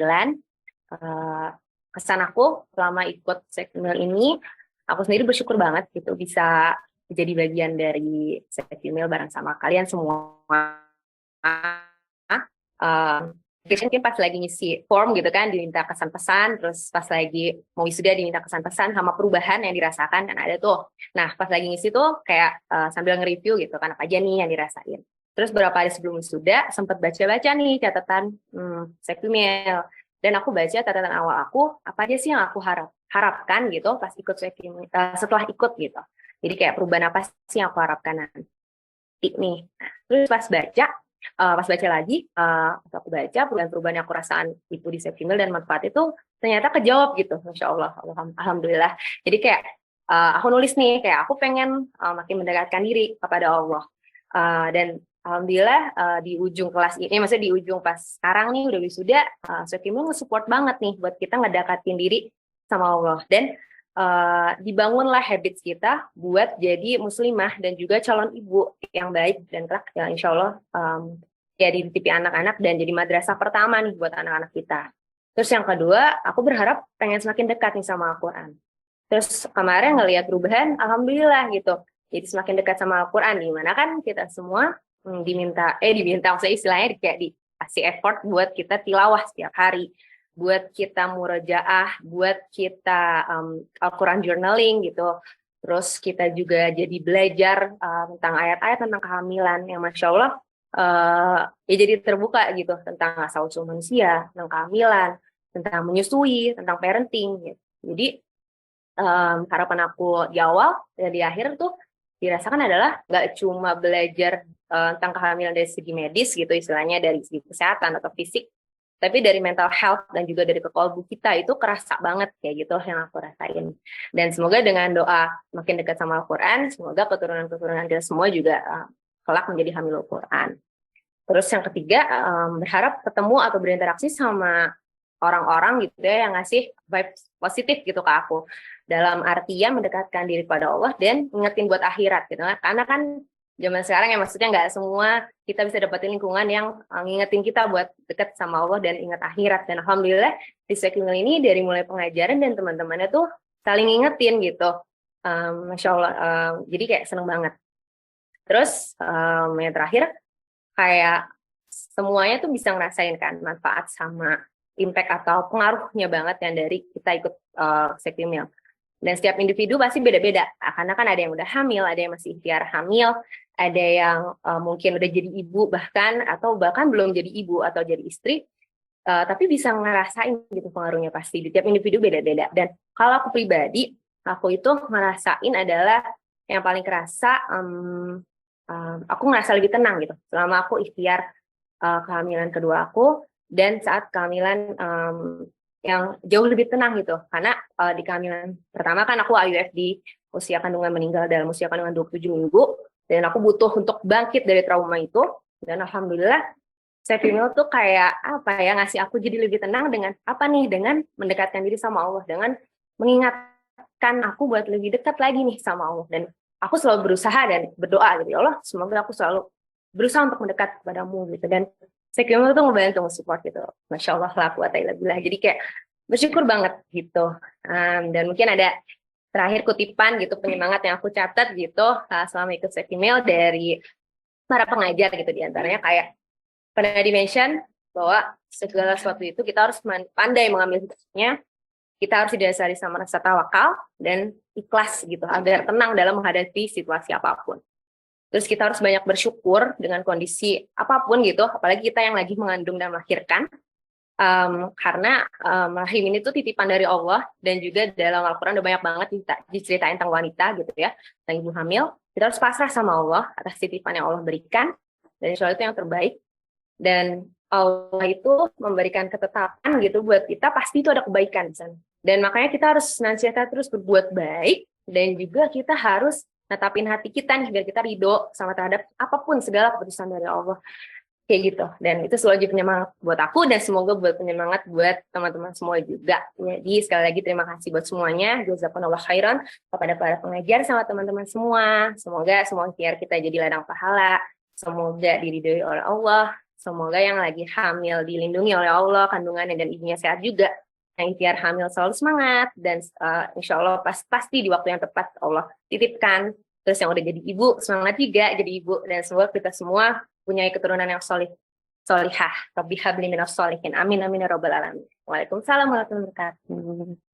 keterampilan. Eh, Kesan aku selama ikut Sekmil ini, aku sendiri bersyukur banget gitu bisa jadi bagian dari Sekmil bareng sama kalian semua. Eh, Mungkin pas lagi ngisi form gitu kan diminta kesan pesan, terus pas lagi mau wisuda diminta kesan pesan sama perubahan yang dirasakan kan ada tuh. Nah pas lagi ngisi tuh kayak sambil nge-review gitu kan apa aja nih yang dirasain. Terus beberapa hari sebelum wisuda sempat baca-baca nih catatan Sekmil. Dan aku baca catatan awal aku apa aja sih yang aku harapkan gitu pas ikut Sekmil, setelah ikut gitu. Jadi kayak perubahan apa sih yang aku harapkan nanti nih. Terus pas baca lagi, aku baca perubahan-perubahan yang aku rasakan itu di Sekmil dan manfaat itu ternyata kejawab gitu, Masya Allah, Alhamdulillah. Jadi kayak aku nulis nih, kayak aku pengen makin mendekatkan diri kepada Allah. Dan Alhamdulillah di ujung kelas ini, maksudnya di ujung pas sekarang nih udah wisuda, Sekmil nge-support banget nih buat kita ngedekatin diri sama Allah. Dan dibangunlah habits kita buat jadi muslimah dan juga calon ibu yang baik dan kelak ya insya Allah ya dititipi anak-anak dan jadi madrasah pertama nih buat anak-anak kita. Terus yang kedua, aku berharap pengen semakin dekat nih sama Al-Quran. Terus kemarin ngelihat perubahan, alhamdulillah gitu. Jadi semakin dekat sama Al-Quran, di mana kan kita semua diminta maksudnya istilahnya kayak dikasih effort buat kita tilawah setiap hari, buat kita murojaah, buat kita Al-Quran journaling gitu. Terus kita juga jadi belajar tentang ayat-ayat tentang kehamilan yang Masya Allah ya jadi terbuka gitu tentang asal-usul manusia, tentang kehamilan, tentang menyusui, tentang parenting gitu. Jadi harapan aku di awal dan di akhir tuh dirasakan adalah nggak cuma belajar tentang kehamilan dari segi medis gitu istilahnya dari segi kesehatan atau fisik, tapi dari mental health dan juga dari kekolbu kita itu kerasa banget kayak gitu yang aku rasain. Dan semoga dengan doa makin dekat sama Al-Quran, semoga keturunan-keturunan kita semua juga kelak menjadi hamilul Quran. Terus yang ketiga, berharap ketemu atau berinteraksi sama orang-orang gitu ya yang ngasih vibes positif gitu ke aku. Dalam artian mendekatkan diri pada Allah dan ngingetin buat akhirat gitu. Karena kan zaman sekarang ya maksudnya nggak semua kita bisa dapetin lingkungan yang ngingetin kita buat deket sama Allah dan ingat akhirat. Dan alhamdulillah di Sekmil ini dari mulai pengajaran dan teman-temannya tuh saling ngingetin gitu. Masya Allah, jadi kayak seneng banget. Terus yang terakhir kayak semuanya tuh bisa ngerasain kan manfaat sama impact atau pengaruhnya banget yang dari kita ikut Sekmil. Dan setiap individu pasti beda-beda, karena kan ada yang udah hamil, ada yang masih ikhtiar hamil, ada yang mungkin udah jadi ibu bahkan, atau bahkan belum jadi ibu atau jadi istri, tapi bisa ngerasain gitu pengaruhnya pasti. Setiap individu beda-beda. Dan kalau aku pribadi, aku itu ngerasain adalah yang paling kerasa, aku ngerasa lebih tenang gitu selama aku ikhtiar kehamilan kedua aku dan saat kehamilan yang jauh lebih tenang gitu karena di kehamilan pertama kan aku IVF di usia kandungan meninggal dalam usia kandungan 27 minggu dan aku butuh untuk bangkit dari trauma itu dan alhamdulillah Sekmil tuh kayak apa ya ngasih aku jadi lebih tenang dengan apa nih dengan mendekatkan diri sama Allah dengan mengingatkan aku buat lebih dekat lagi nih sama Allah dan aku selalu berusaha dan berdoa gitu ya Allah semoga aku selalu berusaha untuk mendekat kepadamu gitu dan Sekmil tuh ngebantu support gitu, Masya Allah lah kuat billah. Jadi kayak bersyukur banget gitu. Dan mungkin ada terakhir kutipan gitu penyemangat yang aku catat gitu selama ikut Sekmil dari para pengajar gitu diantaranya kayak pernah di-mention bahwa segala sesuatu itu kita harus pandai mengambil hikmahnya, kita harus didasari sama rasa tawakal dan ikhlas gitu agar tenang dalam menghadapi situasi apapun. Terus kita harus banyak bersyukur dengan kondisi apapun gitu, apalagi kita yang lagi mengandung dan melahirkan, karena rahim ini tuh titipan dari Allah dan juga dalam Al-Quran udah banyak banget diceritain tentang wanita gitu ya, tentang ibu hamil. Kita harus pasrah sama Allah atas titipan yang Allah berikan dan insya Allah itu yang terbaik. Dan Allah itu memberikan ketetapan gitu buat kita pasti itu ada kebaikan di sana. Dan makanya kita harus senantiasa terus berbuat baik dan juga kita harus netapin hati kita nih biar kita ridho sama terhadap apapun segala keputusan dari Allah kayak gitu dan itu selalu jadi penyemangat buat aku dan semoga buat penyemangat buat teman-teman semua juga. Jadi sekali lagi terima kasih buat semuanya, jazakumullah khairan kepada para pengajar sama teman-teman semua. Semoga semua ikhtiar kita jadi ladang pahala, semoga diridhoi oleh Allah, Semoga yang lagi hamil dilindungi oleh Allah, kandungannya dan ibunya sehat juga. Yang ikhtiar hamil selalu semangat dan insya Allah pasti di waktu yang tepat Allah titipkan. Terus yang udah jadi ibu semangat juga jadi ibu, dan semoga kita semua punya keturunan yang solihah. Rabbi habli minas solihin. Amin amin ya rabbal alamin. Waalaikumsalam warahmatullahi wabarakatuh.